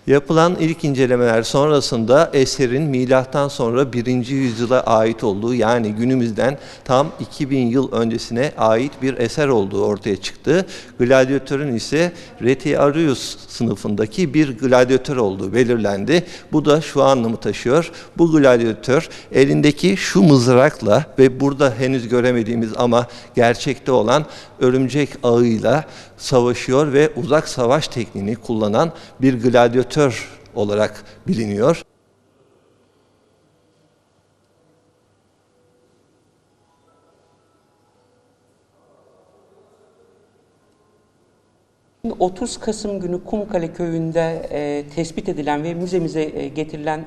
Yapılan ilk incelemeler sonrasında eserin milattan sonra 1. yüzyıla ait olduğu, yani günümüzden tam 2000 yıl öncesine ait bir eser olduğu ortaya çıktı. Gladyatörün ise Retiarius sınıfındaki bir gladyatör olduğu belirlendi. Bu da şu anlamı taşıyor: bu gladyatör elindeki şu mızrakla ve burada henüz göremediğimiz ama gerçekte olan örümcek ağıyla savaşıyor ve uzak savaş tekniğini kullanan bir gladyatör olarak biliniyor. 30 Kasım günü Kumkale köyünde tespit edilen ve müzemize getirilen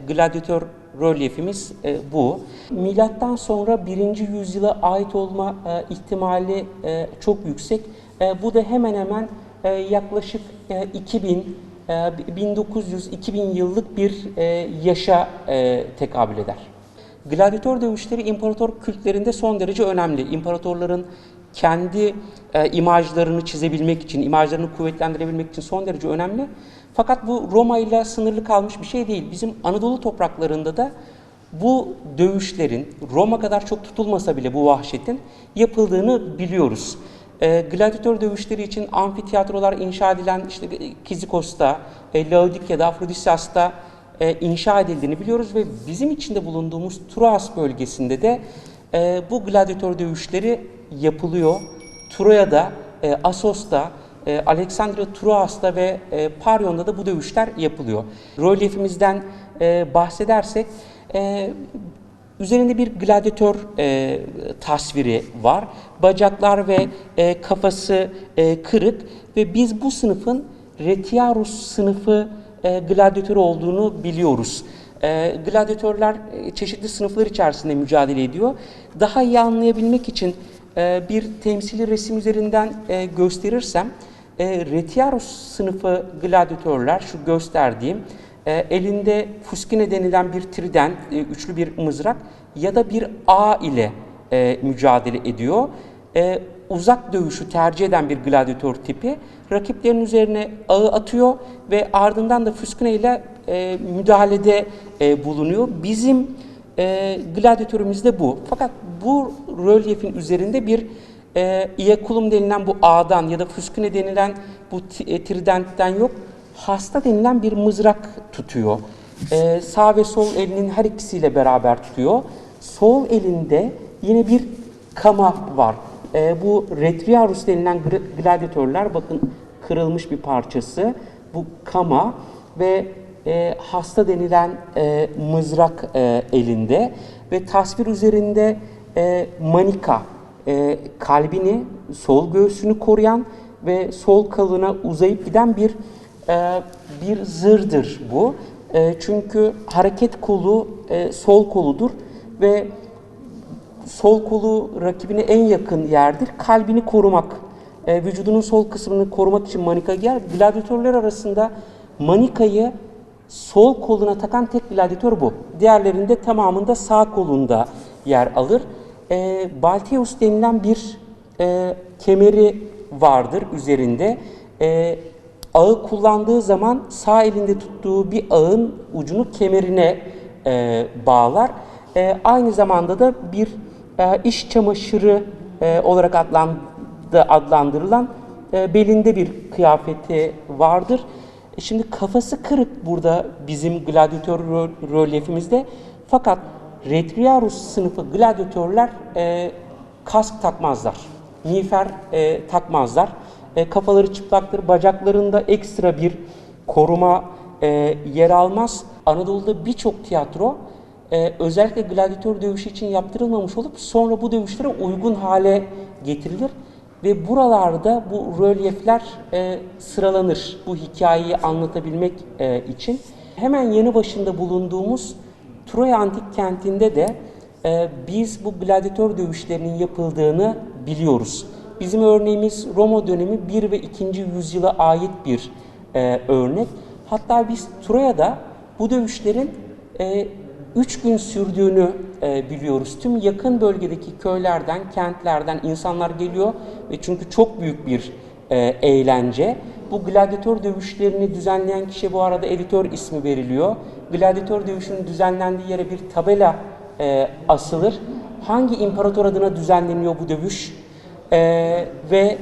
gladyatör rölyefimiz bu. Milattan sonra 1. yüzyıla ait olma ihtimali çok yüksek. Bu da hemen hemen yaklaşık 1900-2000 yıllık bir yaşa tekabül eder. Gladyatör dövüşleri imparator kültlerinde son derece önemli. İmparatorların kendi imajlarını çizebilmek için, imajlarını kuvvetlendirebilmek için son derece önemli. Fakat bu Roma ile sınırlı kalmış bir şey değil. Bizim Anadolu topraklarında da bu dövüşlerin Roma kadar çok tutulmasa bile bu vahşetin yapıldığını biliyoruz. Gladyatör dövüşleri için amfiteyatrolar inşa edilen işte Kizikos'ta, Laodikya'da, Afrodisyas'ta inşa edildiğini biliyoruz ve bizim içinde bulunduğumuz Troas bölgesinde de bu gladyatör dövüşleri yapılıyor. Troya'da, Assos'ta, Alexandria Troas'ta ve Paryon'da da bu dövüşler yapılıyor. Rölyefimizden bahsedersek, üzerinde bir gladyatör tasviri var. Bacaklar ve kafası kırık ve biz bu sınıfın Retiarius sınıfı gladyatörü olduğunu biliyoruz. Gladyatörler çeşitli sınıflar içerisinde mücadele ediyor. Daha iyi anlayabilmek için bir temsili resim üzerinden gösterirsem, Retiarius sınıfı gladyatörler, şu gösterdiğim, elinde fuskine denilen bir trident, üçlü bir mızrak ya da bir ağ ile mücadele ediyor. Uzak dövüşü tercih eden bir gladyatör tipi, rakiplerinin üzerine ağı atıyor ve ardından da fuskine ile müdahalede bulunuyor. Bizim gladyatörümüz de bu. Fakat bu rölyefin üzerinde bir iaculum denilen bu ağdan ya da fuskine denilen bu tridentten yok, hasta denilen bir mızrak tutuyor. Sağ ve sol elinin her ikisiyle beraber tutuyor. Sol elinde yine bir kama var. Bu Retiarius denilen gladyatörler, bakın kırılmış bir parçası. Bu kama ve hasta denilen mızrak elinde ve tasvir üzerinde manika, kalbini, sol göğsünü koruyan ve sol kalına uzayıp giden bir zırhdır bu. Çünkü hareket kolu sol koludur ve sol kolu rakibine en yakın yerdir. Kalbini korumak, vücudunun sol kısmını korumak için manika giyer. Gladyatörler arasında manikayı sol koluna takan tek gladyatör bu. Diğerlerinde tamamında sağ kolunda yer alır. Balteus denilen bir kemeri vardır üzerinde. Ağı kullandığı zaman sağ elinde tuttuğu bir ağın ucunu kemerine bağlar. Aynı zamanda da bir iş çamaşırı olarak adlandırılan belinde bir kıyafeti vardır. Şimdi kafası kırık burada bizim gladyatör rölyefimizde. Fakat Retiarius sınıfı gladyatörler kask takmazlar, miğfer takmazlar. Kafaları çıplaktır, bacaklarında ekstra bir koruma yer almaz. Anadolu'da birçok tiyatro özellikle gladyatör dövüşü için yaptırılmamış olup sonra bu dövüşlere uygun hale getirilir. Ve buralarda bu rölyefler sıralanır bu hikayeyi anlatabilmek için. Hemen yanı başında bulunduğumuz Troya Antik Kenti'nde de biz bu gladyatör dövüşlerinin yapıldığını biliyoruz. Bizim örneğimiz Roma dönemi 1 ve 2. yüzyıla ait bir örnek. Hatta biz Troya'da bu dövüşlerin 3 gün sürdüğünü biliyoruz. Tüm yakın bölgedeki köylerden, kentlerden insanlar geliyor ve çünkü çok büyük bir eğlence. Bu gladyatör dövüşlerini düzenleyen kişi bu arada editör ismi veriliyor. Gladyatör dövüşünün düzenlendiği yere bir tabela asılır. Hangi imparator adına düzenleniyor bu dövüş? Ve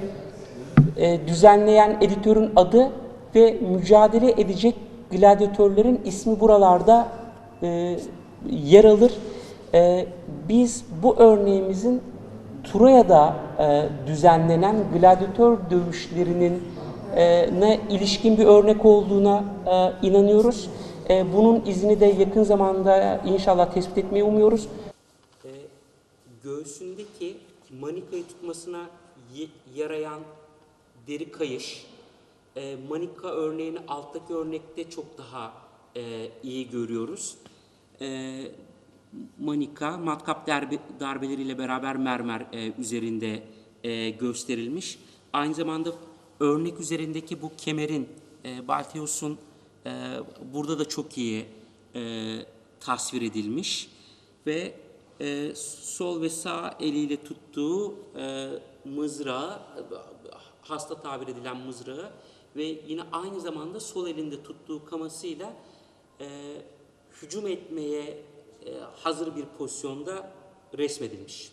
düzenleyen editörün adı ve mücadele edecek gladyatörlerin ismi buralarda yer alır. Biz bu örneğimizin Troya'da düzenlenen gladyatör dövüşlerinin ne ilişkin bir örnek olduğuna inanıyoruz. Bunun izini de yakın zamanda inşallah tespit etmeyi umuyoruz. Göğsündeki manikayı tutmasına yarayan deri kayış, manika örneğini alttaki örnekte çok daha iyi görüyoruz. Manika matkap darbeleriyle beraber mermer üzerinde gösterilmiş. Aynı zamanda örnek üzerindeki bu kemerin, Balteus'un burada da çok iyi tasvir edilmiş ve sol ve sağ eliyle tuttuğu mızrağı, hasta tabir edilen mızrağı ve yine aynı zamanda sol elinde tuttuğu kamasıyla hücum etmeye hazır bir pozisyonda resmedilmiş.